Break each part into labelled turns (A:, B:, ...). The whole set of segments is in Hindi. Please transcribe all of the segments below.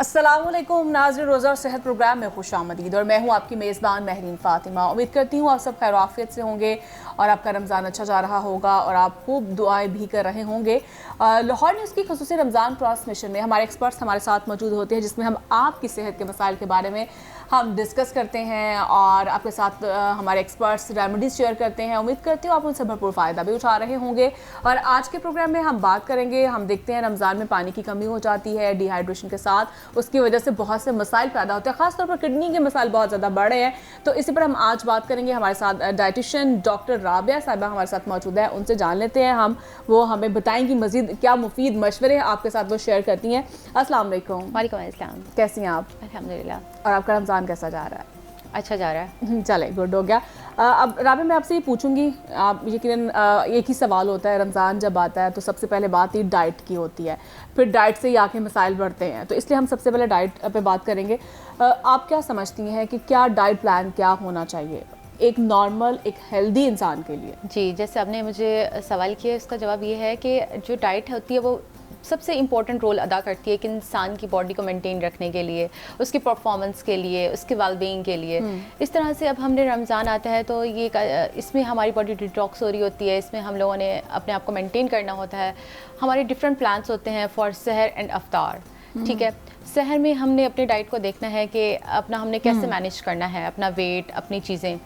A: अस्सलामुअलैकुम नाज़रीन, रोज़ा और सेहत प्रोग्राम में खुशामदीद। और मैं हूँ आपकी मेज़बान महरीन फ़ातिमा। उम्मीद करती हूँ आप सब खैर आफियत से होंगे और आपका रमज़ान अच्छा जा रहा होगा और आप खूब दुआएं भी कर रहे होंगे। लाहौर न्यूज़ की ख़ुसूसी रमज़ान ट्रांसमिशन में हमारे एक्सपर्ट्स हमारे साथ मौजूद होते हैं, जिसमें हम आपकी सेहत के मसाइल के बारे में हम डिस्कस करते हैं और आपके साथ हमारे एक्सपर्ट्स रेमेडीज शेयर करते हैं। उम्मीद करती हूँ आप उनसे भरपूर फ़ायदा भी उठा रहे होंगे। और आज के प्रोग्राम में हम बात करेंगे, हम देखते हैं रमज़ान में पानी की कमी हो जाती है डिहाइड्रेशन के साथ, उसकी वजह से बहुत से मसाइल पैदा होते हैं, ख़ासतौर पर किडनी के मसाइल बहुत ज़्यादा बढ़े हैं। तो इसी पर हम आज बात करेंगे। हमारे साथ डाइटिशियन डॉक्टर राबिया साहिबा हमारे साथ मौजूद है, उनसे जान लेते हैं हम, वो हमें बताएंगी मज़ीद क्या मुफीद मशवरे आपके साथ वो शेयर करती हैं। अस्सलाम वालेकुम।
B: वालेकुम अस्सलाम।
A: कैसी हैं आप?
B: अल्हम्दुलिल्लाह।
A: और आपका रमज़ान कैसा जा रहा है?
B: अच्छा जा रहा है।
A: चले, गुड हो गया। अब राबिया मैं आपसे ये पूछूंगी, आप यकीनन एक ही सवाल होता है, रमज़ान जब आता है तो सबसे पहले बात ही डाइट की होती है, फिर डाइट से ही आके मसाइल बढ़ते हैं, तो इसलिए हम सबसे पहले डाइट पे बात करेंगे। आप क्या समझती हैं कि क्या डाइट प्लान क्या होना चाहिए एक नॉर्मल, एक हेल्दी इंसान के लिए?
B: जी, जैसे आपने मुझे सवाल किया, इसका जवाब ये है कि जो डाइट होती है वो सबसे इम्पॉर्टेंट रोल अदा करती है कि इंसान की बॉडी को मेंटेन रखने के लिए, उसकी परफॉर्मेंस के लिए, उसके वेलबींग के लिए। इस तरह से अब हमने रमज़ान आता है तो ये इसमें हमारी बॉडी डिटॉक्स हो रही होती है, इसमें हम लोगों ने अपने आप को मेंटेन करना होता है। हमारे डिफरेंट प्लान्स होते हैं फॉर सहर एंड अफ्तार। ठीक है, सहर में हमने अपने डाइट को देखना है कि अपना हमने कैसे मैनेज करना है अपना वेट, अपनी चीज़ें।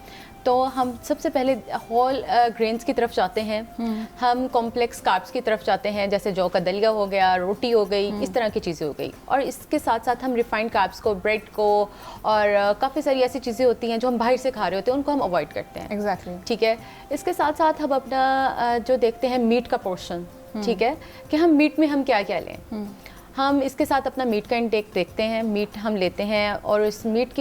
B: तो हम सबसे पहले होल ग्रेन्स की तरफ जाते हैं, हम कॉम्प्लेक्स कार्ब्स की तरफ जाते हैं, जैसे जौ का दलिया हो गया, रोटी हो गई, इस तरह की चीज़ें हो गई। और इसके साथ साथ हम रिफाइंड कार्ब्स को, ब्रेड को और काफ़ी सारी ऐसी चीज़ें होती हैं जो हम बाहर से खा रहे होते हैं, उनको हम अवॉइड करते हैं।
A: एग्जैक्टली।
B: ठीक है, इसके साथ साथ हम अपना जो देखते हैं मीट का पोर्शन, ठीक है, कि हम मीट में हम क्या क्या लें। हम इसके साथ अपना मीट का इंटेक देखते हैं, मीट हम लेते हैं और इस मीट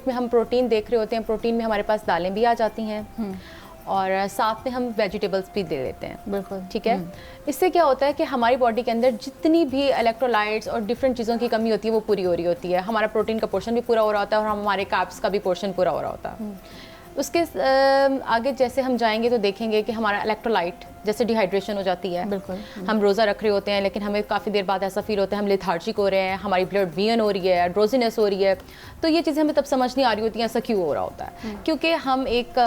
B: में हम प्रोटीन देख रहे होते हैं। प्रोटीन में हमारे पास दालें भी आ जाती हैं और साथ में हम वेजिटेबल्स भी दे देते हैं।
A: बिल्कुल,
B: ठीक है। इससे क्या होता है कि हमारी बॉडी के अंदर जितनी भी इलेक्ट्रोलाइट्स और डिफरेंट चीज़ों की कमी होती है वो पूरी हो रही होती है। हमारा प्रोटीन का पोर्शन भी पूरा हो रहा होता है और हमारे कार्ब्स का भी पोर्शन पूरा हो रहा होता है। उसके आगे जैसे हम जाएंगे तो देखेंगे कि हमारा इलेक्ट्रोलाइट, जैसे डिहाइड्रेशन हो जाती है।
A: बिल्कुल।
B: हम रोज़ा रख रहे होते हैं लेकिन हमें काफ़ी देर बाद ऐसा फील होता है हम लेथार्जिक हो रहे हैं, हमारी ब्लड वीन हो रही है, ड्रोजीनेस हो रही है। तो ये चीज़ें हमें तब समझ नहीं आ रही होती हैं ऐसा क्यों हो रहा होता है, क्योंकि हम एक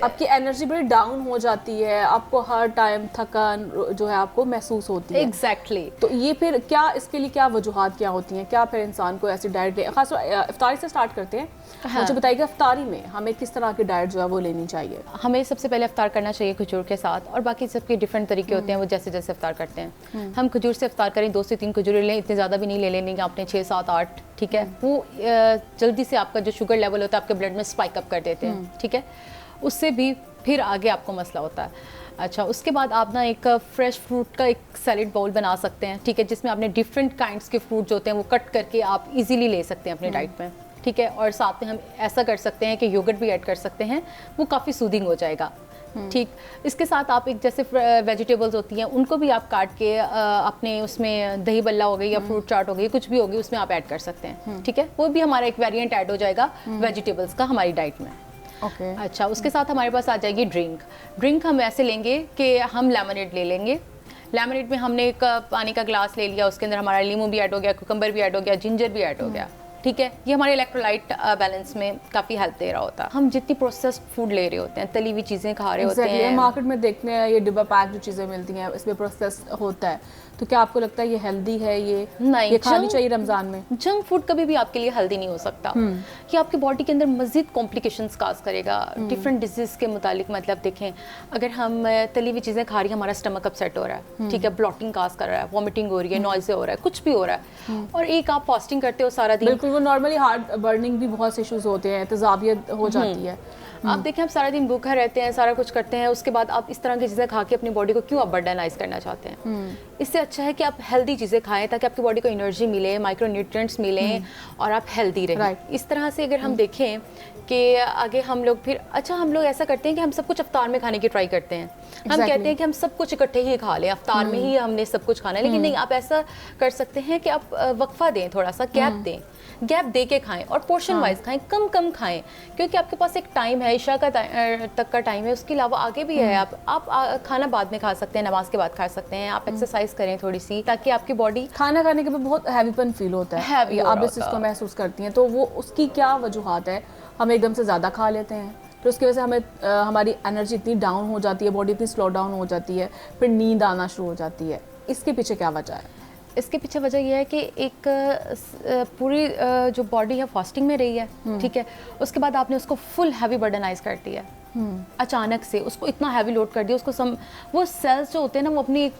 A: आपकी एनर्जी बड़ी डाउन हो जाती है, आपको हर टाइम थकान जो है आपको महसूस होती है।
B: एग्जैक्टली।
A: तो ये फिर क्या, इसके लिए क्या वजूहात क्या होती हैं? क्या फिर इंसान को ऐसी डाइट ले, खास इफ्तारी से स्टार्ट करते हैं।
B: हाँ।
A: मुझे बताइएगा इफ्तारी में हमें किस तरह की डाइट जो है वो लेनी चाहिए?
B: हमें सबसे पहले इफ्तार करना चाहिए खजूर के साथ, और बाकी सबके डिफरेंट तरीके होते हैं, वो जैसे जैसे इफ्तार करते हैं। हम खजूर से इफ्तार करें, 2 से 3 खजूर लें, इतने ज़्यादा भी नहीं ले लेने आपने 6, 7, 8। ठीक है, वो जल्दी से आपका जो शुगर लेवल होता है आपके ब्लड में स्पाइक अप कर देते हैं। ठीक है, उससे भी फिर आगे आपको मसला होता है। अच्छा, उसके बाद आप ना एक फ्रेश फ्रूट का एक सैलेड बाउल बना सकते हैं। ठीक है, जिसमें आपने डिफरेंट काइंड्स के फ्रूट जो होते हैं वो कट करके आप इजीली ले सकते हैं अपनी डाइट में। ठीक है, और साथ में हम ऐसा कर सकते हैं कि योगर्ट भी ऐड कर सकते हैं, वो काफ़ी सूदिंग हो जाएगा। ठीक, इसके साथ आप एक जैसे वेजिटेबल्स होती हैं उनको भी आप काट के अपने उसमें दही बल्ला हो गई या फ्रूट चाट हो गई, कुछ भी होगी, उसमें आप ऐड कर सकते हैं। ठीक है, वो भी हमारा एक वेरिएंट ऐड हो जाएगा वेजिटेबल्स का हमारी डाइट में।
A: ओके।
B: अच्छा, उसके साथ हमारे पास आ जाएगी ड्रिंक हम ऐसे लेंगे कि हम लेमनेड ले लेंगे। लेमनेड में हमने एक पानी का ग्लास ले लिया, उसके अंदर हमारा लीमू भी ऐड हो गया, कुकम्बर भी ऐड हो गया, जिंजर भी ऐड हो गया। ठीक है, ये हमारे इलेक्ट्रोलाइट बैलेंस में काफ़ी हेल्प दे रहा होता है। हम जितनी प्रोसेस्ड फूड ले रहे होते हैं, तली हुई चीज़ें खा रहे होते हैं,
A: मार्केट में देखते हैं ये डिब्बा पैक जो चीज़ें मिलती हैं इसमें प्रोसेस होता है, तो क्या आपको लगता है ये हेल्दी है? ये
B: नहीं,
A: ये खानी चाहिए रमज़ान में?
B: जंक फूड कभी भी आपके लिए हेल्दी नहीं हो सकता। ये आपकी बॉडी के अंदर मज़ीद कॉम्प्लिकेशंस काज करेगा डिफरेंट डिजीज़ के मुतालिक। मतलब देखें, अगर हम तली हुई चीज़ें खा रही हैं, हमारा स्टमक अपसेट हो रहा है, ठीक है, ब्लॉटिंग काज कर रहा है, वॉमिटिंग हो रही है, नॉइज़ हो रहा है, कुछ भी हो रहा है, और एक आप फास्टिंग करते हो सारा दिन।
A: बिल्कुल, वो नॉर्मली हार्ट बर्निंग भी बहुत से इश्यूज होते हैं, तेजाबियत हो जाती है।
B: आप देखें, आप सारा दिन भूखा रहते हैं, सारा कुछ करते हैं, उसके बाद आप इस तरह की चीज़ें खा के अपनी बॉडी को क्यों आप बर्डनाइज करना चाहते हैं? इससे अच्छा है कि आप हेल्दी चीज़ें खाएं ताकि आपकी बॉडी को एनर्जी मिले, माइक्रो न्यूट्रिएंट्स मिलें और आप हेल्दी रहें। इस तरह से अगर हम देखें कि आगे हम लोग फिर, अच्छा, हम लोग ऐसा करते हैं कि हम सब कुछ अफ्तार में खाने की ट्राई करते हैं। हम कहते हैं कि हम सब कुछ इकट्ठे ही खा लें, अफ्तार में ही हमने सब कुछ खाना है, लेकिन नहीं, आप ऐसा कर सकते हैं कि आप वक्फा दें, थोड़ा सा गैप दें, गैप दे के खाएं और पोर्शन वाइज खाएं, कम कम खाएं, क्योंकि आपके पास एक टाइम है, इशा का तक का टाइम है, उसके अलावा आगे भी है। आप खाना बाद में खा सकते हैं, नमाज के बाद खा सकते हैं, आप एक्सरसाइज करें थोड़ी सी, ताकि आपकी बॉडी,
A: खाना खाने के बाद बहुत हैवीपन फील होता है,
B: Heavy हो
A: आप
B: रहा
A: इस चीज़ को
B: होता है।
A: महसूस करती हैं, तो वो उसकी क्या वजूहात है? हम एकदम से ज़्यादा खा लेते हैं तो उसकी वजह से हमें हमारी एनर्जी इतनी डाउन हो जाती है, बॉडी इतनी स्लो डाउन हो जाती है, फिर नींद आना शुरू हो जाती है। इसके पीछे क्या वजह है?
B: इसके पीछे वजह यह है कि एक पूरी जो बॉडी है फास्टिंग में रही है, ठीक है, उसके बाद आपने उसको फुल हैवी बर्डनाइज कर दिया, अचानक से उसको इतना हैवी लोड कर दिया, उसको वो सेल्स जो होते हैं ना, वो अपनी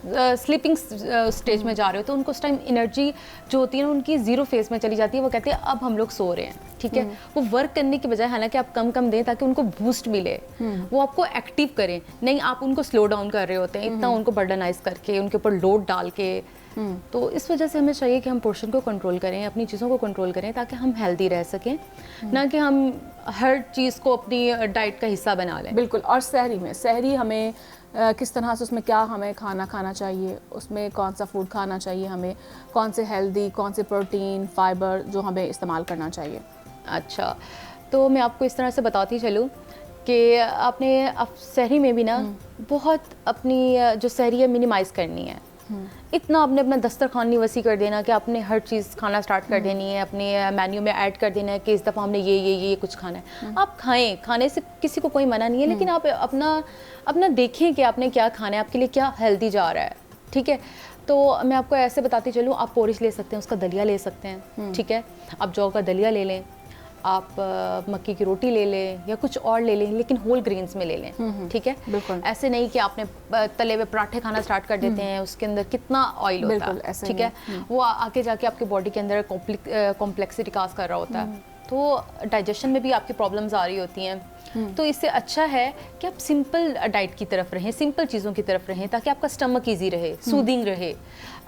B: स्लीपिंग स्टेज में जा रहे हो, तो उनको उस टाइम एनर्जी जो होती है ना, उनकी जीरो फेज में चली जाती है। वो कहते हैं अब हम लोग सो रहे हैं, ठीक है। वो वर्क करने की बजाय हालांकि आप कम कम दें ताकि उनको बूस्ट मिले, वो आपको एक्टिव करें, नहीं आप उनको स्लो डाउन कर रहे होते हैं इतना उनको बर्डनाइज करके, उनके ऊपर लोड डाल के। तो इस वजह से हमें चाहिए कि हम पोर्शन को कंट्रोल करें, अपनी चीज़ों को कंट्रोल करें, ताकि हम हेल्दी रह सकें, ना कि हम हर चीज़ को अपनी डाइट का हिस्सा बना लें।
A: बिल्कुल। और सहरी हमें किस तरह से, उसमें क्या हमें खाना चाहिए, उसमें कौन सा फूड खाना चाहिए हमें, कौन से हेल्दी, कौन से प्रोटीन, फाइबर जो हमें इस्तेमाल करना चाहिए?
B: अच्छा, तो मैं आपको इस तरह से बताती चलूँ कि आपने सहरी में भी ना बहुत अपनी जो सहरी है मिनिमाइज़ करनी है। इतना आपने अपना दस्तरखान नहीं वसी कर देना कि आपने हर चीज़ खाना स्टार्ट कर देनी है, अपने मेन्यू में ऐड कर देना है कि इस दफ़ा हमने ये कुछ खाना है। आप खाएं, खाने से किसी को कोई मना नहीं है, लेकिन आप अपना देखें कि आपने क्या खाना है, आपके लिए क्या हेल्दी जा रहा है, ठीक है। तो मैं आपको ऐसे बताती चलूँ, आप पोरिश ले सकते हैं, उसका दलिया ले सकते हैं, ठीक है। आप जौ का दलिया ले लें, आप मक्की की रोटी ले लें या कुछ और ले लें, लेकिन होल ग्रेन्स में ले लें, ठीक है।
A: बिल्कुल।
B: ऐसे नहीं कि आपने तले हुए पराठे खाना स्टार्ट कर देते हैं, उसके अंदर कितना ऑयल होता है, ठीक है। वो आगे जाके आपके बॉडी के अंदर कॉम्प्लेक्सिटी काज कर रहा होता है, तो डाइजेशन में भी आपकी प्रॉब्लम्स आ रही होती हैं। तो इससे अच्छा है कि आप सिंपल डाइट की तरफ रहें, सिंपल चीज़ों की तरफ रहें, ताकि आपका स्टमक ईजी रहे, सूदिंग रहे,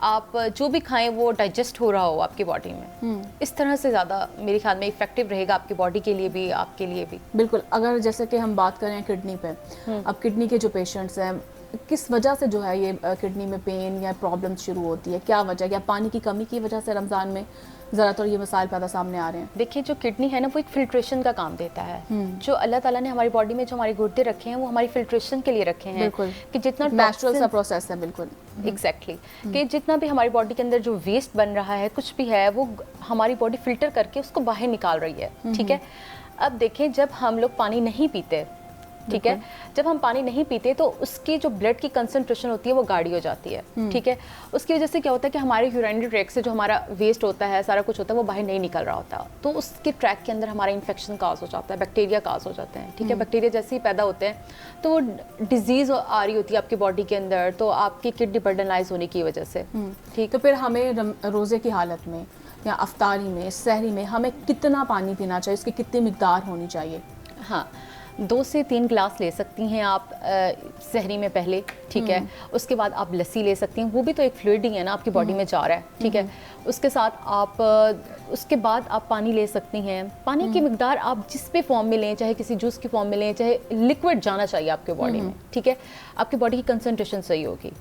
B: आप जो भी खाएं वो डाइजेस्ट हो रहा हो आपकी बॉडी में। इस तरह से ज़्यादा मेरे ख्याल में इफेक्टिव रहेगा आपकी बॉडी के लिए भी, आपके लिए भी।
A: बिल्कुल। अगर जैसे कि हम बात करें किडनी पे, अब किडनी के जो पेशेंट्स हैं, किस वजह से जो है ये किडनी में पेन या प्रॉब्लम शुरू होती है, क्या वजह? क्या पानी की कमी की वजह से रमज़ान में ज़्यादातर ये मसाइल पैदा सामने आ रहे हैं?
B: देखिए, जो किडनी है ना, वो एक फिल्ट्रेशन का काम देता है। जो अल्लाह ताला ने हमारी बॉडी में जो हमारे गुर्दे रखे हैं, वो हमारी फिल्ट्रेशन के लिए रखे हैं।
A: बिल्कुल।
B: कि जितना
A: नेचुरल सा प्रोसेस है। बिल्कुल,
B: एग्जैक्टली कि जितना भी हमारी बॉडी के अंदर जो वेस्ट बन रहा है, कुछ भी है, वो हमारी बॉडी फिल्टर करके उसको बाहर निकाल रही है, ठीक है। अब देखें, जब हम लोग पानी नहीं पीते, ठीक है, जब हम पानी नहीं पीते तो उसकी जो ब्लड की कंसंट्रेशन होती है वो गाढ़ी हो जाती है, ठीक है। उसकी वजह से क्या होता है कि हमारे यूरिनरी ट्रैक से जो हमारा वेस्ट होता है, सारा कुछ होता है, वो बाहर नहीं निकल रहा होता, तो उसके ट्रैक के अंदर हमारा इन्फेक्शन काज हो जाता है, बैक्टीरिया काज हो जाते हैं, ठीक है। बैक्टीरिया जैसे ही पैदा होते हैं तो वो डिजीज़ आ रही होती है आपकी बॉडी के अंदर, तो आपकी किडनी बर्डनाइज होने की वजह से, ठीक।
A: तो फिर हमें रोज़े की हालत में या अफ्तारी में, सहरी में हमें कितना पानी पीना चाहिए, उसकी कितनी मिकदार होनी चाहिए?
B: हाँ, 2 से 3 गिलास ले सकती हैं आप सहरी में पहले, ठीक है। उसके बाद आप लस्सी ले सकती हैं, वो भी तो एक फ्लूइड ही है ना, आपकी बॉडी में जा रहा है, ठीक है। उसके साथ आप उसके बाद आप पानी ले सकती हैं। पानी की मिकदार आप जिस भी फॉर्म में लें, चाहे किसी जूस की फॉर्म में लें, चाहे लिक्विड जाना चाहिए आपके बॉडी में, ठीक है। आपकी बॉडी की कंसंट्रेशन सही होगी।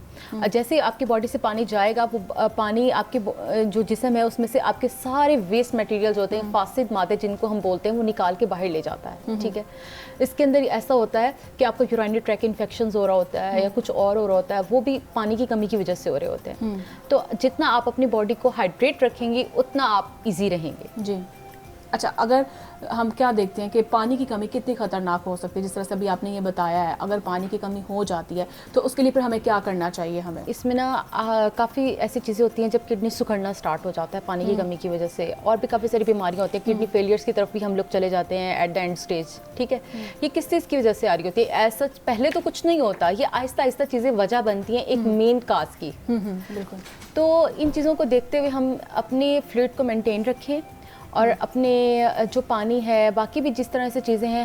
B: जैसे आपकी बॉडी से पानी जाएगा, वो पानी आपके जो जिस्म है उसमें से आपके सारे वेस्ट मटेरियल्स होते हैं, फासिद मादे जिनको हम बोलते हैं, वो निकाल के बाहर ले जाता है, ठीक है। इसके अंदर ऐसा होता है कि आपका यूरिनरी ट्रैक इन्फेक्शन हो रहा होता है या कुछ और हो रहा होता है, वो भी पानी की कमी की वजह से हो रहे होते हैं। तो जितना आप अपनी बॉडी को हाइड्रेट रखेंगे उतना आप इजी रहेंगे।
A: जी। अच्छा, अगर हम क्या देखते हैं कि पानी की कमी कितनी ख़तरनाक हो सकती है, जिस तरह से अभी आपने ये बताया है, अगर पानी की कमी हो जाती है तो उसके लिए फिर हमें क्या करना चाहिए? हमें
B: इसमें ना काफ़ी ऐसी चीज़ें होती हैं जब किडनी सुखड़ना स्टार्ट हो जाता है पानी की कमी की वजह से, और भी काफ़ी सारी बीमारियां होती हैं, किडनी फेलियर्स की तरफ भी हम लोग चले जाते हैं एट द एंड स्टेज, ठीक है। ये किस चीज़ की वजह से आ रही होती है? ऐसा पहले तो कुछ नहीं होता, ये आहिस्ता आहिस्ता चीज़ें वजह बनती हैं एक मेन काज की।
A: बिल्कुल।
B: तो इन चीज़ों को देखते हुए हम अपने फ्लूइड को मेंटेन रखें, और अपने जो पानी है, बाकी भी जिस तरह से चीज़ें हैं,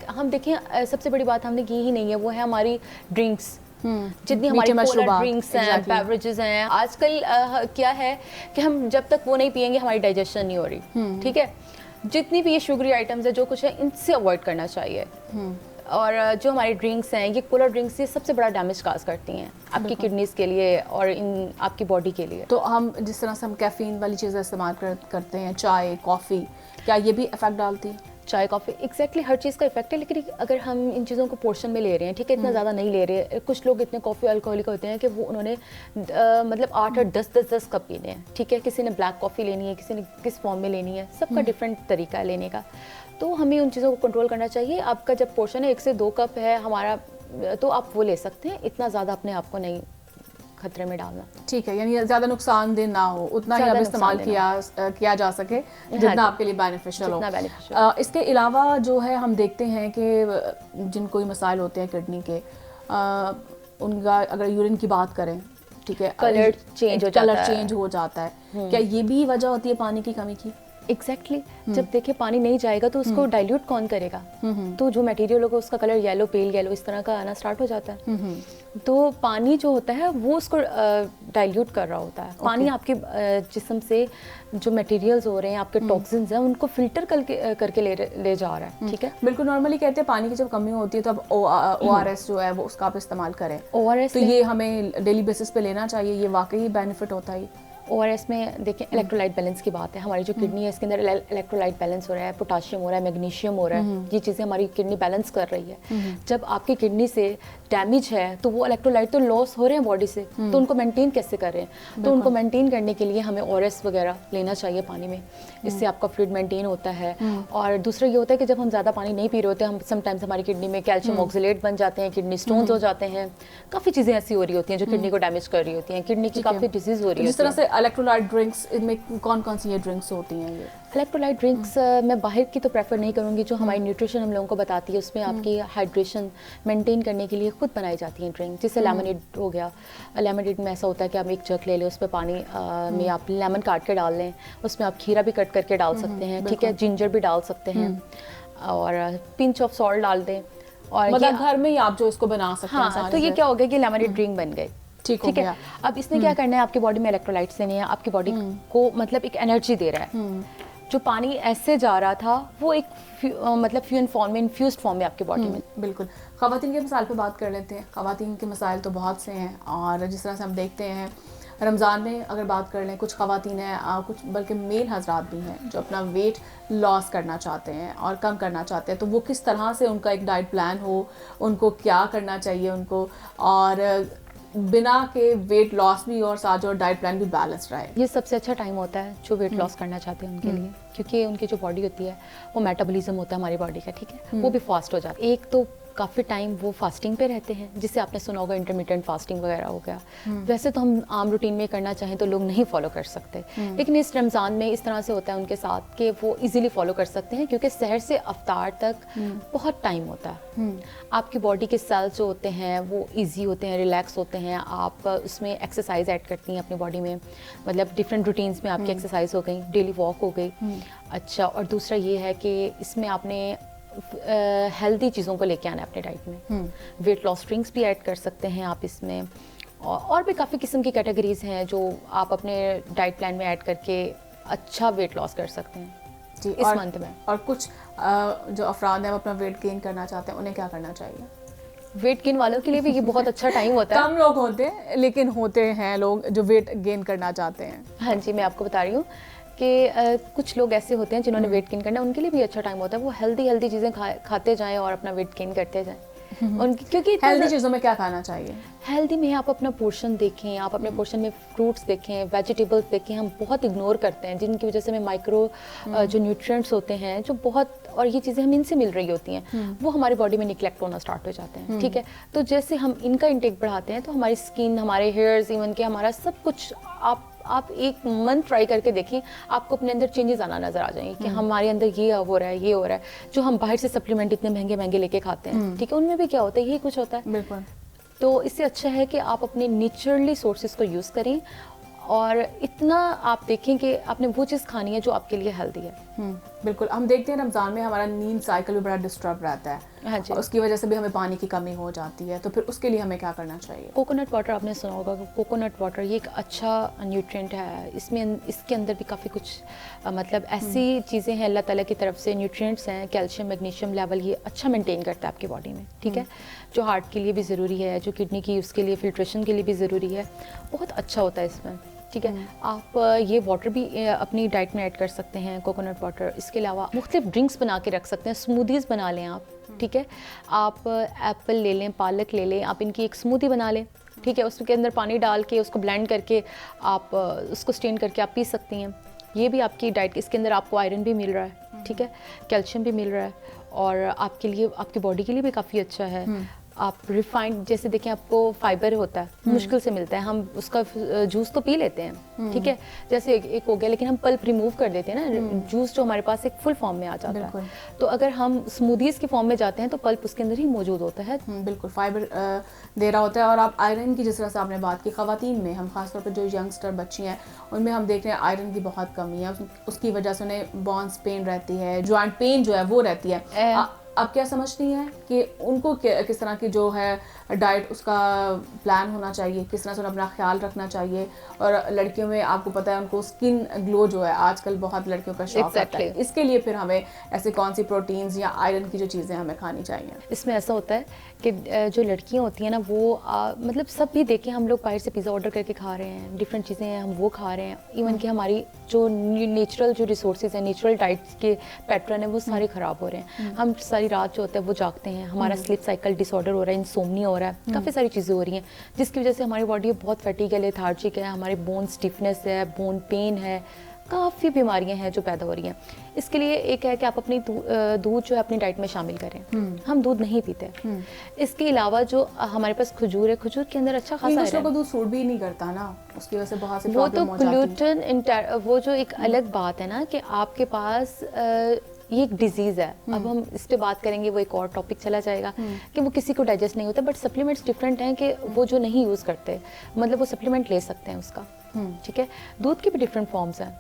B: हम देखें, सबसे बड़ी बात हमने की ही नहीं है, वो है हमारी ड्रिंक्स। जितनी हमारी पोलर ड्रिंक्स हैं, बेवरेजेस हैं, आजकल क्या है कि हम जब तक वो नहीं पियेंगे हमारी डाइजेशन नहीं हो रही, ठीक है। जितनी भी ये शुगरी आइटम्स है, जो कुछ है, इनसे अवॉइड करना चाहिए। और जो हमारी ड्रिंक्स हैं, ये कोला ड्रिंक्स, ये सबसे बड़ा डैमेज काज करती हैं आपकी किडनीज के लिए और इन आपकी बॉडी के लिए।
A: तो हम जिस तरह से हम कैफीन वाली चीज़ें इस्तेमाल करते हैं, चाय कॉफ़ी, क्या ये भी इफेक्ट डालती है?
B: चाय कॉफ़ी एग्जैक्टली हर चीज़ का इफेक्ट है, लेकिन अगर हम इन चीज़ों को पोर्शन में ले रहे हैं, ठीक है, इतना ज़्यादा नहीं ले रहे। कुछ लोग इतने कॉफ़ी अल्कोहलिक होते हैं कि वो उन्होंने मतलब 8-8 10-10 कप पीने हैं, ठीक है। किसी ने ब्लैक कॉफ़ी लेनी है, किसी ने किस फॉर्म में लेनी है, सबका डिफरेंट तरीका है लेने का। तो हमें उन चीज़ों को कंट्रोल करना चाहिए। आपका जब पोर्शन है 1 से 2 कप है हमारा, तो आप वो ले सकते हैं, इतना ज़्यादा अपने आप को नहीं खतरे में डालना।
A: ठीक है, यानी ज़्यादा नुकसानदेह ना हो, उतना ही अब इस्तेमाल किया जा सके जितना आपके लिए बेनिफिशियल हो। इसके अलावा जो है हम देखते हैं कि जिन कोई मसाइल होते हैं किडनी के, उनका अगर यूरिन की बात करें, ठीक है,
B: कलर चेंज
A: हो जाता है, क्या ये भी वजह होती है पानी की कमी की?
B: एग्जैक्टली जब देखिए पानी नहीं जाएगा तो उसको डाइल्यूट कौन करेगा? तो जो मटेरियल होगा उसका कलर येलो, पेल येलो इस तरह का आना स्टार्ट हो जाता है। तो पानी जो होता है वो उसको डाइल्यूट कर रहा होता है। पानी आपके जिस्म से जो मटेरियल्स हो रहे हैं, आपके टॉक्सिन्स हैं, उनको फिल्टर करके ले जा रहा है, ठीक है।
A: बिल्कुल नॉर्मली कहते हैं पानी की जब कमी होती है तो अब ORS जो है वो उसका आप इस्तेमाल करें।
B: ORS
A: तो ये हमें डेली बेसिस पे लेना चाहिए, ये वाकई बेनिफिट होता है।
B: ORS में देखिए इलेक्ट्रोलाइट बैलेंस की बात है। हमारी जो किडनी है इसके अंदर इलेक्ट्रोलाइट बैलेंस हो रहा है, पोटाशियम हो रहा है, मैग्नीशियम हो रहा है, ये चीज़ें हमारी किडनी बैलेंस कर रही है। जब आपकी किडनी से डैमेज है तो वो इलेक्ट्रोलाइट तो लॉस हो रहे हैं बॉडी से, तो उनको मेंटेन कैसे कर रहे हैं? तो उनको मेंटेन करने के लिए हमें ORS वगैरह लेना चाहिए पानी में, इससे आपका फ्लूइड मेंटेन होता है। और दूसरा ये होता है कि जब हम ज़्यादा पानी नहीं पी रहे होते, हम समटाइम्स हमारी किडनी में कैल्शियम ऑक्सलेट बन जाते हैं, किडनी स्टोन्स हो जाते हैं, काफ़ी चीज़ें ऐसी हो रही होती हैं जो किडनी को डैमेज कर रही होती हैं, किडनी की काफ़ी डिजीज़ हो रही है।
A: जिस तरह से इलेक्ट्रोलाइट ड्रिंक्स, इनमें कौन कौन सी ये ड्रिंक्स होती हैं? ये
B: इलेक्ट्रोलाइट ड्रिंक्स मैं बाहर की तो प्रेफर नहीं करूँगी। जो हमारी न्यूट्रिशन हम लोगों को बताती है उसमें आपकी हाइड्रेशन मेंटेन करने के लिए खुद बनाई जाती हैं ड्रिंक, जैसे लेमनेड हो गया। लेमनेड में ऐसा होता है कि आप एक जग ले लें, उस पर पानी में आप लेमन काट के डाल लें, उसमें आप खीरा भी कट करके डाल सकते हैं, ठीक है, जिंजर भी डाल सकते हैं और पिंच ऑफ सॉल्ट डाल दें। और
A: मतलब घर में ही आप जो इसको बना सकते हैं।
B: हाँ, तो ये क्या हो गया कि लेमनेड ड्रिंक बन गई, ठीक है। अब इसने क्या करना है, आपकी बॉडी में इलेक्ट्रोलाइट्स देने हैं, आपकी बॉडी को मतलब एक एनर्जी दे रहा है। जो पानी ऐसे जा रहा था वो एक मतलब फ्यून फॉर्म में, इन्फ्यूज्ड फॉर्म में आपकी बॉडी में।
A: बिल्कुल। ख़वातीन के मसाइल पे बात कर लेते हैं। ख़वातीन के मसाइल तो बहुत से हैं और जिस तरह से हम देखते हैं रमज़ान में अगर बात कर लें, कुछ ख़वातीन हैं, कुछ बल्कि मेल हजरात भी हैं जो अपना वेट लॉस करना चाहते हैं और कम करना चाहते हैं। तो वो किस तरह से उनका एक डाइट प्लान हो, उनको क्या करना चाहिए उनको, और बिना के वेट लॉस भी और साथ जो डाइट प्लान भी बैलेंस रहे?
B: ये सबसे अच्छा टाइम होता है जो वेट लॉस करना चाहते हैं उनके लिए, क्योंकि उनकी जो बॉडी होती है वो मेटाबॉलिज्म होता है हमारी बॉडी का, ठीक है, वो भी फास्ट हो जाता है। एक तो काफ़ी टाइम वो फास्टिंग पे रहते हैं, जिससे आपने सुना होगा इंटरमिटेंट फास्टिंग वगैरह हो गया। वैसे तो हम आम रूटीन में करना चाहें तो लोग नहीं फॉलो कर सकते, लेकिन इस रमज़ान में इस तरह से होता है उनके साथ कि वो इजीली फॉलो कर सकते हैं, क्योंकि सहर से अफ्तार तक बहुत टाइम होता है। आपकी बॉडी के सेल्स जो होते हैं वो ईजी होते हैं, रिलैक्स होते हैं। आप उसमें एक्सरसाइज ऐड करती हैं अपनी बॉडी में, मतलब डिफरेंट रूटीन्स में आपकी एक्सरसाइज हो गई, डेली वॉक हो गई। अच्छा, और दूसरा ये है कि इसमें आपने हेल्दी चीज़ों को लेके आना है अपने डाइट में। वेट लॉस ड्रिंक्स भी ऐड कर सकते हैं आप इसमें, और भी काफ़ी किस्म की कैटेगरीज हैं जो आप अपने डाइट प्लान में ऐड करके अच्छा वेट लॉस कर सकते हैं
A: जी
B: इस मंथ में।
A: और कुछ जो अफराद हैं वो अपना वेट गेन करना चाहते हैं, उन्हें क्या करना चाहिए?
B: वेट गेन वालों के लिए भी ये बहुत अच्छा टाइम होता है।
A: कम लोग होते हैं लेकिन होते हैं लोग जो वेट गेन करना चाहते हैं।
B: हाँ जी, मैं आपको बता रही हूँ कि कुछ लोग ऐसे होते हैं जिन्होंने वेट गेन करना है, उनके लिए भी अच्छा टाइम होता है। वो हेल्दी चीज़ें खाते जाएं और अपना वेट गेन करते जाएं। क्योंकि
A: हेल्दी चीज़ों में क्या खाना चाहिए?
B: हेल्दी में आप अपना पोर्शन देखें, आप अपने पोर्शन में फ्रूट्स देखें, वेजिटेबल्स देखें। हम बहुत इग्नोर करते हैं, जिनकी वजह से हमें माइक्रो जो न्यूट्रिएंट्स होते हैं जो बहुत, और ये चीज़ें हमें इनसे मिल रही होती हैं, वो हमारी बॉडी में निगलेक्ट होना स्टार्ट हो जाते हैं, ठीक है। तो जैसे हम इनका इंटेक बढ़ाते हैं तो हमारी स्किन, हमारे हेयर्स, इवन के हमारा सब कुछ, आप एक मंथ ट्राई करके देखें, आपको अपने अंदर चेंजेस आना नजर आ जाएंगे कि हमारे अंदर ये हो रहा है, ये हो रहा है। जो हम बाहर से सप्लीमेंट इतने महंगे महंगे लेके खाते हैं, ठीक है, उनमें भी क्या होता है, यही कुछ होता है।
A: बिल्कुल।
B: तो इससे अच्छा है कि आप अपने नेचुरली सोर्सेज को यूज़ करें और इतना आप देखें कि आपने वो चीज़ खानी है जो आपके लिए हेल्दी है।
A: बिल्कुल। हम देखते हैं रमज़ान में हमारा नींद साइकिल भी बड़ा डिस्टर्ब रहता है,
B: हाँ जी।
A: और उसकी वजह से भी हमें पानी की कमी हो जाती है, तो फिर उसके लिए हमें क्या करना चाहिए?
B: कोकोनट वाटर आपने सुना होगा, कोकोनट वाटर ये एक अच्छा न्यूट्रिएंट है। इसके अंदर भी काफ़ी कुछ मतलब ऐसी चीज़ें हैं अल्लाह ताला की तरफ से, न्यूट्रिएंट्स हैं, कैल्शियम मैग्नीशियम लेवल ये अच्छा मेंटेन करता है आपकी बॉडी में, ठीक है, जो हार्ट के लिए भी ज़रूरी है, जो किडनी की उसके लिए फिल्ट्रेशन के लिए भी ज़रूरी है, बहुत अच्छा होता है इसमें, ठीक है। आप ये वाटर भी अपनी डाइट में ऐड कर सकते हैं, कोकोनट वाटर। इसके अलावा मुख्तलिफ ड्रिंक्स बना के रख सकते हैं, स्मूदीज़ बना लें आप, ठीक है। आप एप्पल ले लें, पालक ले लें, आप इनकी एक स्मूदी बना लें, ठीक है। उसके अंदर पानी डाल के उसको ब्लेंड करके आप उसको स्ट्रेन करके आप पी सकती हैं। ये भी आपकी डाइट, इसके अंदर आपको आयरन भी मिल रहा है, ठीक है, कैल्शियम भी मिल रहा है, और आपके लिए, आपकी बॉडी के लिए भी काफ़ी अच्छा है। आप रिफाइंड, जैसे देखें आपको फाइबर होता है, मुश्किल से मिलता है, हम उसका जूस तो पी लेते हैं, ठीक है, जैसे एक हो गया, लेकिन हम पल्प रिमूव कर देते हैं ना, जूस जो हमारे पास एक फुल फॉर्म में आ जाता है। तो अगर हम स्मूदीज़ की फॉर्म में जाते हैं तो पल्प उसके अंदर ही मौजूद होता है।
A: बिल्कुल, फाइबर दे रहा होता है। और आप आयरन की जिस तरह से आपने बात की, ख़वातीन में हम खासतौर पर जो यंगस्टर बच्ची हैं उनमें हम देख रहे हैं आयरन की बहुत कमी है, उसकी वजह से उन्हें बोन्स पेन रहती है, जॉइंट पेन जो है वो रहती है। आप क्या समझती हैं कि उनको किस तरह की जो है डाइट, उसका प्लान होना चाहिए, किस तरह से उन्हें अपना ख्याल रखना चाहिए? और लड़कियों में आपको पता है उनको स्किन ग्लो जो है आजकल बहुत लड़कियों का शौक होता है, इसके लिए फिर हमें ऐसे कौन सी प्रोटीन्स या आयरन की जो चीज़ें हमें खानी चाहिए?
B: इसमें ऐसा होता है कि जो लड़कियां होती हैं ना वो मतलब सब भी देखें, हम लोग बाहर से पिज़्ज़ा ऑर्डर करके खा रहे हैं, डिफरेंट चीज़ें हैं, हम वो खा रहे हैं, इवन कि हमारी जो नेचुरल जो रिसोर्सेज हैं, नेचुरल डाइट के पैटर्न है वो सारे ख़राब हो रहे हैं। हम सारी रात जो होता है वो जागते हैं, हमारा स्लीप साइकिल डिसऑर्डर हो रहा है, इंसोम्निया हो रहा है, काफ़ी सारी चीज़ें हो रही हैं, जिसकी वजह से हमारी बॉडी बहुत फैटिक है, लेथार्जिक है, हमारे बोन स्टिफनेस है, बोन पेन है, काफ़ी बीमारियां हैं जो पैदा हो रही हैं। इसके लिए एक है कि आप अपनी दूध जो है अपनी डाइट में शामिल करें। हम दूध नहीं पीते। इसके अलावा जो हमारे पास खजूर है, खजूर के अंदर अच्छा खासा
A: है, को दूध सूट भी नहीं करता ना, उसकी वजह से बहुत सी
B: वो तो
A: प्रॉब्लम हो जाती है।
B: वो जो एक अलग बात है ना कि आपके पास ये एक डिजीज़ है। अब हम इस पे बात करेंगे, वो एक और टॉपिक चला जाएगा कि वो किसी को डाइजेस्ट नहीं होता, बट सप्लीमेंट्स डिफरेंट हैं कि वो जो नहीं यूज़ करते, मतलब वो सप्लीमेंट ले सकते हैं उसका, ठीक है। दूध के भी डिफरेंट फॉर्म्स हैं।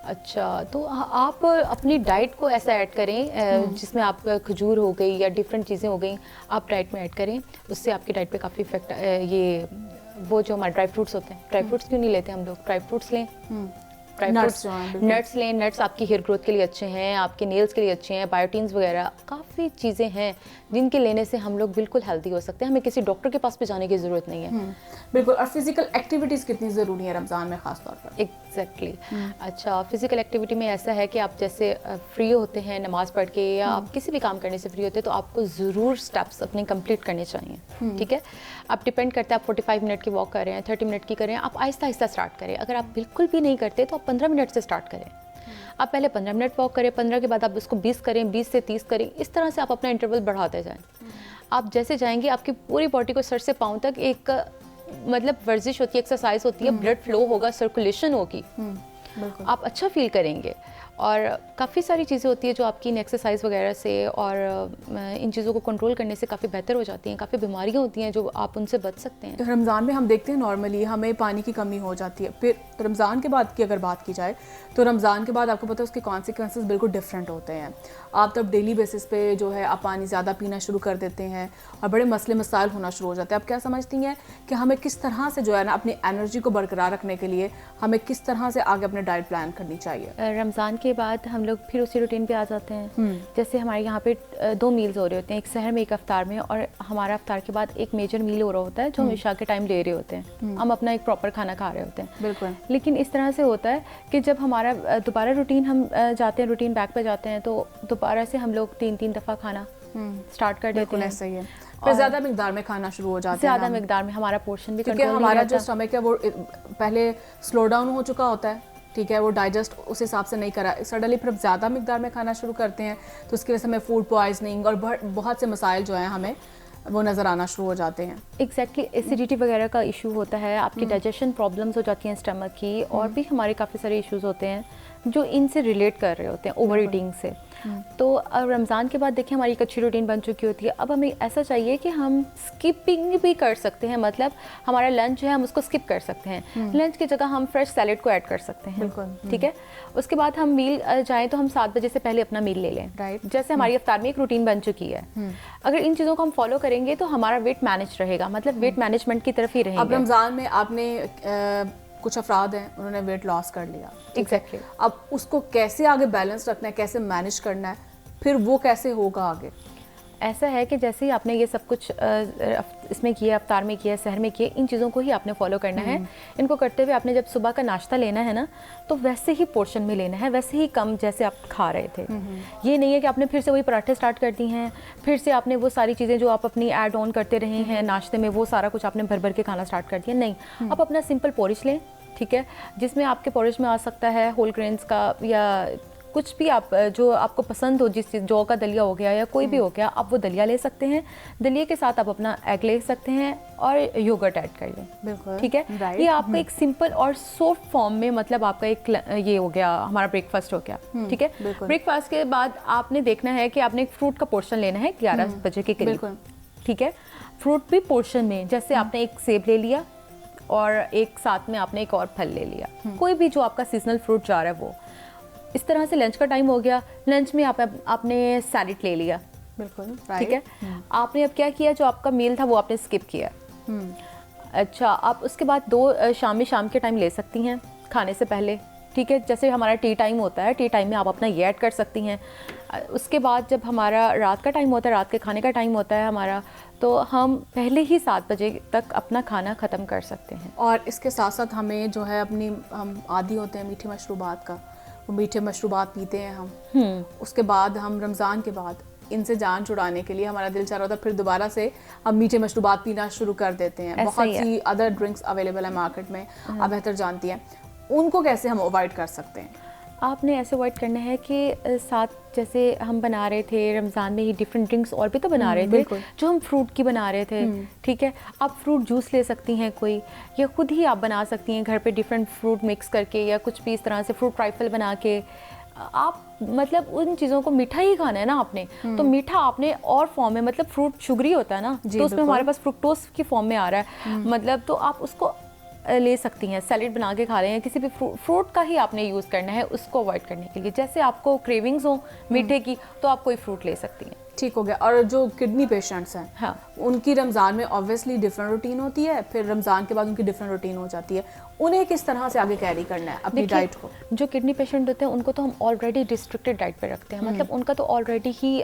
B: अच्छा, तो आप अपनी डाइट को ऐसा ऐड करें जिसमें आप खजूर हो गई या डिफरेंट चीज़ें हो गई, आप डाइट में ऐड करें, उससे आपकी डाइट पे काफ़ी इफेक्ट ये वो जो हमारे ड्राई फ्रूट्स होते हैं, ड्राई फ्रूट्स क्यों नहीं लेते हम लोग? ड्राई फ्रूट्स लें, नट्स लें, नट्स आपकी हेयर ग्रोथ के लिए अच्छे हैं, आपके नेल्स के लिए अच्छे हैं, बायोटीन्स वगैरह काफ़ी चीज़ें हैं जिनके लेने से हम लोग बिल्कुल हेल्दी हो सकते हैं, हमें किसी डॉक्टर के पास भी जाने की ज़रूरत नहीं है।
A: बिल्कुल। और फिजिकल एक्टिविटीज़ कितनी ज़रूरी है रमज़ान में ख़ास तौर पर?
B: एग्जैक्टली। अच्छा, फिजिकल एक्टिविटी में ऐसा है कि आप जैसे फ्री होते हैं नमाज पढ़ के या आप किसी भी काम करने से फ्री होते हैं तो आपको ज़रूर स्टेप्स अपने कंप्लीट करने चाहिए, ठीक है। आप डिपेंड करते हैं, आप 45 मिनट की वॉक कर रहे हैं, 30 मिनट की कर रहे हैं, आप आहिस्ता आहिस्ता स्टार्ट करें। अगर आप बिल्कुल भी नहीं करते तो आप 15 मिनट से स्टार्ट करें। आप पहले 15 मिनट वॉक करें, 15 के बाद आप उसको 20 करें, 20 से 30 करें, इस तरह से आप अपना इंटरवल बढ़ाते जाएं। आप जैसे जाएंगे आपकी पूरी बॉडी को सर से पाँव तक एक मतलब वर्जिश होती है, एक्सरसाइज होती है, ब्लड फ्लो होगा, सर्कुलेशन होगी, आप अच्छा फील करेंगे। और काफ़ी सारी चीज़ें होती है जो आपकी इन एक्सरसाइज वगैरह से और इन चीज़ों को कंट्रोल करने से काफ़ी बेहतर हो जाती हैं। काफ़ी बीमारियां होती हैं जो आप उनसे बच सकते हैं।
A: तो रमज़ान में हम देखते हैं नॉर्मली हमें पानी की कमी हो जाती है, फिर रमज़ान के बाद की अगर बात की जाए तो रमज़ान के बाद आपको पता है उसके कॉन्सिक्वेंसेस बिल्कुल डिफरेंट होते हैं। आप तब डेली बेसिस पे जो है आप पानी ज़्यादा पीना शुरू कर देते हैं और बड़े मसले मसाइल होना शुरू हो जाते हैं। आप क्या समझती हैं कि हमें किस तरह से जो है ना अपनी एनर्जी को बरकरार रखने के लिए हमें किस तरह से आगे अपने डाइट प्लान करनी चाहिए?
B: रमज़ान के बाद हम लोग फिर उसी रूटीन पे आ जाते हैं। जैसे हमारे यहाँ पे 2 मील्स हो रहे होते हैं, एक सहर में एक अफ्तार में, और हमारा अफ्तार के बाद एक मेजर मील हो रहा होता है जो हम इशा के टाइम ले रहे होते हैं। हम अपना एक प्रॉपर खाना खा रहे होते हैं।
A: बिल्कुल।
B: लेकिन इस तरह से होता है कि जब हमारा दोबारा रूटीन हम जाते हैं, रूटीन बैक पे जाते हैं, तो दोबारा से हम लोग 3-3 दफ़ा खाना स्टार्ट कर देते हैं।
A: ऐसा ही है, फिर ज़्यादा मिकदार में खाना शुरू हो जाता है,
B: ज़्यादा मिकदार में हमारा पोर्शन भी
A: क्योंकि हमारा जो स्टमक है वो पहले स्लो डाउन हो चुका होता है, ठीक है, वो डाइजेस्ट उस हिसाब से नहीं करा, सडनली फिर ज़्यादा मिकदार में खाना शुरू करते हैं तो उसकी वजह से हमें फूड पॉइजनिंग और बहुत से मसाइल जो हैं हमें वो नज़र आना शुरू हो जाते हैं।
B: एग्जैक्टली, एसिडिटी वगैरह का इशू होता है, आपकी डाइजेशन प्रॉब्लम्स हो जाती हैं स्टमक की, और भी हमारे काफ़ी सारे इश्यूज होते हैं जो इनसे रिलेट कर रहे होते हैं ओवर ईटिंग से। तो अब रमज़ान के बाद देखिए हमारी एक अच्छी रूटीन बन चुकी होती है। अब हमें ऐसा चाहिए कि हम स्किपिंग भी कर सकते हैं, मतलब हमारा लंच जो है हम उसको स्किप कर सकते हैं। लंच की जगह हम फ्रेश सैलेड को ऐड कर सकते हैं,
A: बिल्कुल।
B: ठीक है। उसके बाद हम मील जाएँ तो हम 7 बजे से पहले अपना मील ले लें,
A: राइट।
B: जैसे हमारी इफ्तार में एक रूटीन बन चुकी है। अगर इन चीज़ों को हम फॉलो करेंगे तो हमारा वेट मैनेज रहेगा, मतलब वेट मैनेजमेंट की तरफ ही
A: अब
B: रहेंगे।
A: रमज़ान में आपने कुछ अफराद हैं उन्होंने वेट लॉस कर लिया,
B: एग्जैक्टली।
A: अब उसको कैसे आगे बैलेंस रखना है, कैसे मैनेज करना है, फिर वो कैसे होगा आगे?
B: ऐसा है कि जैसे ही आपने ये सब कुछ इसमें किया, अफ्तार में किया, सहर में किया, इन चीज़ों को ही आपने फॉलो करना है। इनको करते हुए आपने जब सुबह का नाश्ता लेना है ना, तो वैसे ही पोर्शन में लेना है, वैसे ही कम जैसे आप खा रहे थे। ये नहीं है कि आपने फिर से वही पराठे स्टार्ट कर दी हैं, फिर से आपने वो सारी चीज़ें जो आप अपनी ऐड ऑन करते रहे हैं नाश्ते में, वो सारा कुछ आपने भर भर के खाना स्टार्ट कर दिया। नहीं, आप अपना सिंपल पोरिज लें, ठीक है, जिसमें आपके पोरिज में आ सकता है होल ग्रेन्स का या कुछ भी आप जो आपको पसंद हो, जिस चीज़, जौ का दलिया हो गया या कोई भी हो गया, आप वो दलिया ले सकते हैं। दलिया के साथ आप अपना एग ले सकते हैं और योगर्ट ऐड कर लें,
A: बिल्कुल,
B: ठीक है।
A: राइट।
B: ये आपका एक सिंपल और सॉफ्ट फॉर्म में, मतलब आपका एक ये हो गया, हमारा ब्रेकफास्ट हो गया, ठीक है। ब्रेकफास्ट के बाद आपने देखना है कि आपने एक फ्रूट का पोर्शन लेना है 11 बजे के करीब, ठीक है। फ्रूट भी पोर्शन में, जैसे आपने एक सेब ले लिया और एक साथ में आपने एक और फल ले लिया, कोई भी जो आपका सीजनल फ्रूट जा रहा है वो। इस तरह से लंच का टाइम हो गया, लंच में आपने सैलेड ले लिया,
A: बिल्कुल,
B: ठीक है। आपने अब क्या किया, जो आपका मील था वो आपने स्किप किया। अच्छा, आप उसके बाद 2 शाम के टाइम ले सकती हैं खाने से पहले, ठीक है। जैसे हमारा टी टाइम होता है, टी टाइम में आप अपना ये ऐड कर सकती हैं। उसके बाद जब हमारा रात का टाइम होता है, रात के खाने का टाइम होता है हमारा, तो हम पहले ही 7 बजे तक अपना खाना ख़त्म कर सकते हैं।
A: और इसके साथ साथ हमें जो है हम आदी होते हैं मीठे मशरूबात का, वो मीठे मशरूबात पीते हैं हम। उसके बाद हम रमज़ान के बाद इनसे जान छुड़ाने के लिए हमारा दिल चाह रहा होता है फिर दोबारा से हम मीठे मशरूबात पीना शुरू कर देते हैं। बहुत सी अदर ड्रिंक्स अवेलेबल है मार्केट में, आप बेहतर जानती हैं, उनको कैसे हम अवॉइड कर सकते हैं?
B: आपने ऐसे अवॉइड करना है कि साथ जैसे हम बना रहे थे रमज़ान में ही डिफरेंट ड्रिंक्स और भी तो बना रहे थे, जो हम फ्रूट की बना रहे थे, ठीक है। आप फ्रूट जूस ले सकती हैं कोई, या खुद ही आप बना सकती हैं घर पे डिफरेंट फ्रूट मिक्स करके, या कुछ भी इस तरह से फ्रूट ट्राइफल बना के। आप मतलब उन चीज़ों को मीठा ही खाना है ना आपने, तो मीठा आपने और फॉर्म में, मतलब फ्रूट शुगरी होता है ना, तो उसमें हमारे पास फ्रुक्टोज की फॉर्म में आ रहा है, मतलब तो आप उसको ले सकती हैं, सैलेड बना के खा रहे हैं, किसी भी फ्रूट का ही आपने यूज़ करना है उसको अवॉइड करने के लिए। जैसे आपको क्रेविंग्स हो मीठे की, तो आप कोई फ्रूट ले सकती हैं,
A: ठीक हो गया। और जो किडनी पेशेंट्स हैं,
B: हाँ,
A: उनकी रमज़ान में ऑब्वियसली डिफरेंट रूटीन होती है, फिर रमज़ान के बाद उनकी डिफरेंट रूटीन हो जाती है, उन्हें किस तरह से आगे कैरी करना है अपनी डाइट को?
B: जो किडनी पेशेंट होते हैं उनको तो हम ऑलरेडी रिस्ट्रिक्टेड डाइट पे रखते हैं, मतलब उनका तो ऑलरेडी ही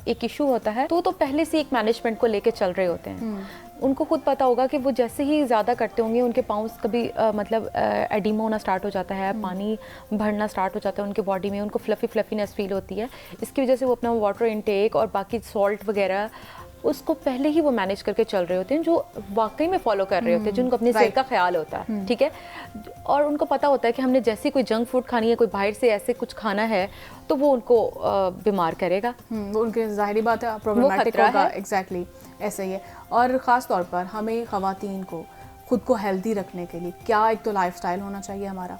B: एक इशू होता है, तो पहले से एक मैनेजमेंट को लेके चल रहे होते हैं। उनको खुद पता होगा कि वो जैसे ही ज़्यादा करते होंगे उनके पाँव कभी मतलब एडिमा होना स्टार्ट हो जाता है, पानी भरना स्टार्ट हो जाता है उनके बॉडी में, उनको फ्लफीनेस फील होती है। इसकी वजह से वो अपना वाटर इनटेक और बाकी सॉल्ट वगैरह उसको पहले ही वो मैनेज करके चल रहे होते हैं, जो वाकई में फॉलो कर रहे होते हैं, जिनको अपनी सेहत का ख्याल होता है, ठीक है। और उनको पता होता है कि हमने जैसे कोई जंक फूड खानी है, कोई बाहर से ऐसे कुछ खाना है, तो वो उनको बीमार करेगा,
A: वो उनके ज़ाहिरी बात है प्रॉब्लमेटिक होगा। एग्जैक्टली ऐसे ही है। और ख़ास तौर पर हमें ख़वातीन को खुद को हेल्दी रखने के लिए क्या एक तो लाइफस्टाइल होना चाहिए हमारा,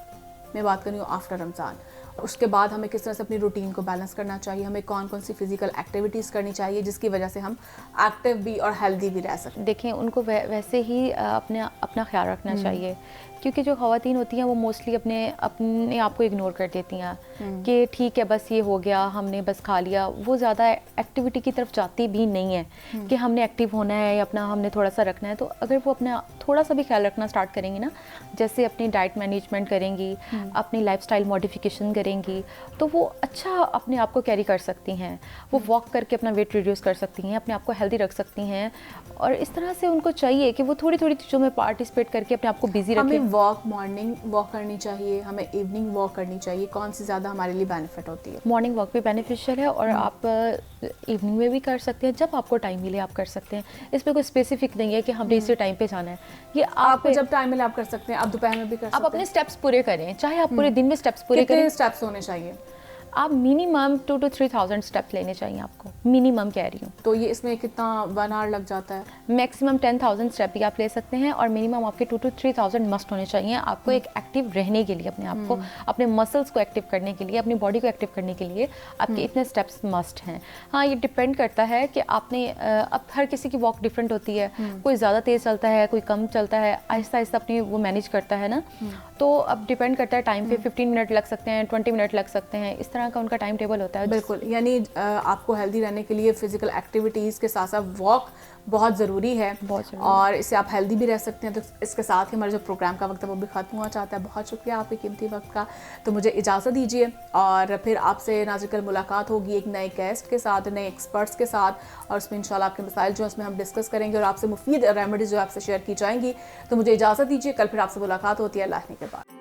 A: मैं बात कर रही हूँ आफ्टर रमज़ान, उसके बाद हमें किस तरह से अपनी रूटीन को बैलेंस करना चाहिए, हमें कौन कौन सी फिजिकल एक्टिविटीज़ करनी चाहिए जिसकी वजह से हम एक्टिव भी और हेल्दी भी रह सकें?
B: देखें, उनको वैसे ही अपना ख्याल रखना चाहिए, क्योंकि जो ख़वातीन होती हैं वो मोस्टली अपने आप को इग्नोर कर देती हैं कि ठीक है बस ये हो गया, हमने बस खा लिया। वो ज़्यादा एक्टिविटी की तरफ जाती भी नहीं है कि हमने एक्टिव होना है या अपना हमने थोड़ा सा रखना है। तो अगर वो अपना थोड़ा सा भी ख्याल रखना स्टार्ट करेंगी ना, जैसे अपनी डाइट मैनेजमेंट करेंगी, अपनी लाइफस्टाइल मॉडिफिकेशन करेंगी, तो वो अच्छा अपने आप को कैरी कर सकती हैं। वो वॉक करके अपना वेट रिड्यूस कर सकती हैं, अपने आप को हेल्दी रख सकती हैं। और इस तरह से उनको चाहिए कि वो थोड़ी थोड़ी चीज़ों में पार्टिसिपेट करके अपने आप को बिजी रखें।
A: वॉक मॉर्निंग वॉक करनी चाहिए, हमें इवनिंग वॉक करनी चाहिए, कौन सी ज़्यादा हमारे लिए बेनिफिट होती है?
B: मॉर्निंग वॉक भी बेनिफिशियल है और आप इवनिंग में भी कर सकते हैं, जब आपको टाइम मिले आप कर सकते हैं। इसमें कोई स्पेसिफिक नहीं है कि हमने इसी टाइम पे जाना है, ये
A: आपको जब टाइम मिले आप कर सकते हैं। आप दोपहर में भी कर सकते हैं।
B: आप अपने स्टेप्स पूरे करें, चाहे आप पूरे दिन में स्टेप्स पूरे करें।
A: कितने स्टेप्स होने चाहिए?
B: आप मिनिमम 2 to 3,000 स्टेप्स लेने चाहिए आपको, मिनिमम कह रही हूँ।
A: तो ये इसमें कितना 1 आवर लग जाता है?
B: मैक्सिमम 10,000 स्टेप भी आप ले सकते हैं और मिनिमम आपके 2 to 3,000 मस्ट होने चाहिए आपको एक एक्टिव रहने के लिए, अपने आप को, अपने मसल्स को एक्टिव करने के लिए, अपनी बॉडी को एक्टिव करने के लिए आपके इतने स्टेप्स मस्ट हैं। हाँ, ये डिपेंड करता है कि आपने अब हर किसी की वॉक डिफरेंट होती है, कोई ज़्यादा तेज़ चलता है, कोई कम चलता है, आहिस्ता आहिस्ता अपनी वो मैनेज करता है ना। तो अब डिपेंड करता है टाइम पे, 15 मिनट लग सकते हैं, 20 मिनट लग सकते हैं, इस तरह का उनका टाइम टेबल होता है।
A: बिल्कुल, यानी आपको हेल्दी रहने के लिए फिजिकल एक्टिविटीज़ के साथ साथ वॉक बहुत ज़रूरी है, और इससे आप हेल्दी भी रह सकते हैं। तो इसके साथ ही हमारा जो प्रोग्राम का वक्त है वो भी ख़त्म हुआ चाहता है। बहुत शुक्रिया आपके कीमती वक्त का। तो मुझे इजाज़त दीजिए और फिर आपसे नाज़रीन कल मुलाकात होगी एक नए गेस्ट के साथ, नए एक्सपर्ट्स के साथ, और उसमें इंशाल्लाह आपके मसाइल जो उसमें हम डिस्कस करेंगे और आपसे मुफीद रेमेडीज़ जो आपसे शेयर की जाएंगी। तो मुझे इजाज़त दीजिए, कल फिर आपसे मुलाकात होती है अल्लाह के बाद।